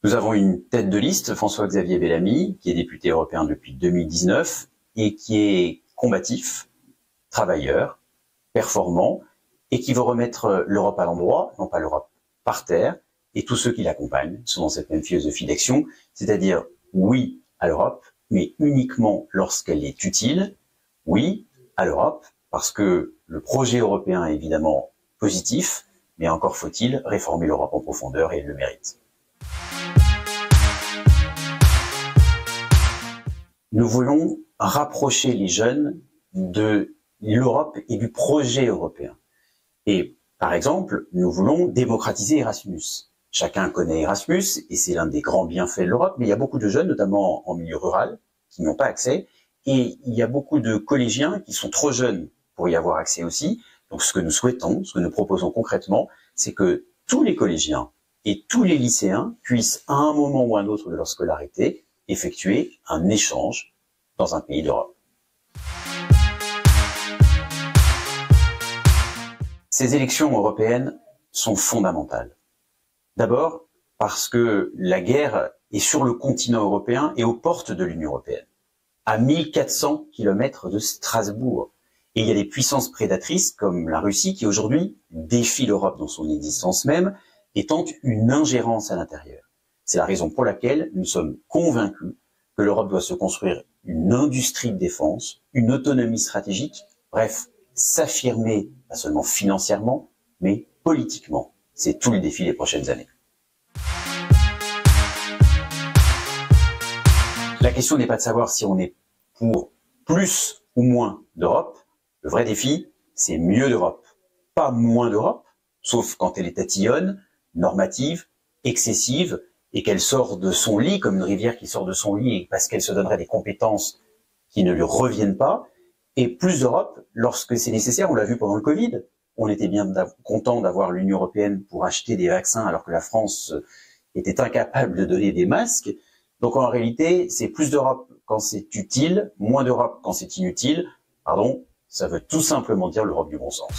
Nous avons une tête de liste, François-Xavier Bellamy, qui est député européen depuis 2019 et qui est combatif, travailleur, performant et qui veut remettre l'Europe à l'endroit, non pas l'Europe par terre, et tous ceux qui l'accompagnent sont dans cette même philosophie d'action, c'est-à-dire oui à l'Europe, mais uniquement lorsqu'elle est utile, oui à l'Europe, parce que le projet européen est évidemment positif, mais encore faut-il réformer l'Europe en profondeur et elle le mérite. Nous voulons rapprocher les jeunes de l'Europe et du projet européen. Et par exemple, nous voulons démocratiser Erasmus. Chacun connaît Erasmus et c'est l'un des grands bienfaits de l'Europe, mais il y a beaucoup de jeunes, notamment en milieu rural, qui n'y ont pas accès. Et il y a beaucoup de collégiens qui sont trop jeunes pour y avoir accès aussi. Donc ce que nous souhaitons, ce que nous proposons concrètement, c'est que tous les collégiens et tous les lycéens puissent, à un moment ou à un autre de leur scolarité, effectuer un échange dans un pays d'Europe. Ces élections européennes sont fondamentales. D'abord, parce que la guerre est sur le continent européen et aux portes de l'Union européenne, à 1400 km de Strasbourg. Et il y a des puissances prédatrices comme la Russie qui aujourd'hui défie l'Europe dans son existence même et tente une ingérence à l'intérieur. C'est la raison pour laquelle nous sommes convaincus que l'Europe doit se construire une industrie de défense, une autonomie stratégique, bref, s'affirmer pas seulement financièrement, mais politiquement. C'est tout le défi des prochaines années. La question n'est pas de savoir si on est pour plus ou moins d'Europe. Le vrai défi, c'est mieux d'Europe. Pas moins d'Europe, sauf quand elle est tatillonne, normative, excessive, et qu'elle sort de son lit, comme une rivière qui sort de son lit, parce qu'elle se donnerait des compétences qui ne lui reviennent pas. Et plus d'Europe, lorsque c'est nécessaire, on l'a vu pendant le Covid, on était bien content d'avoir l'Union européenne pour acheter des vaccins alors que la France était incapable de donner des masques. Donc en réalité, c'est plus d'Europe quand c'est utile, moins d'Europe quand c'est inutile. Pardon, ça veut tout simplement dire l'Europe du bon sens.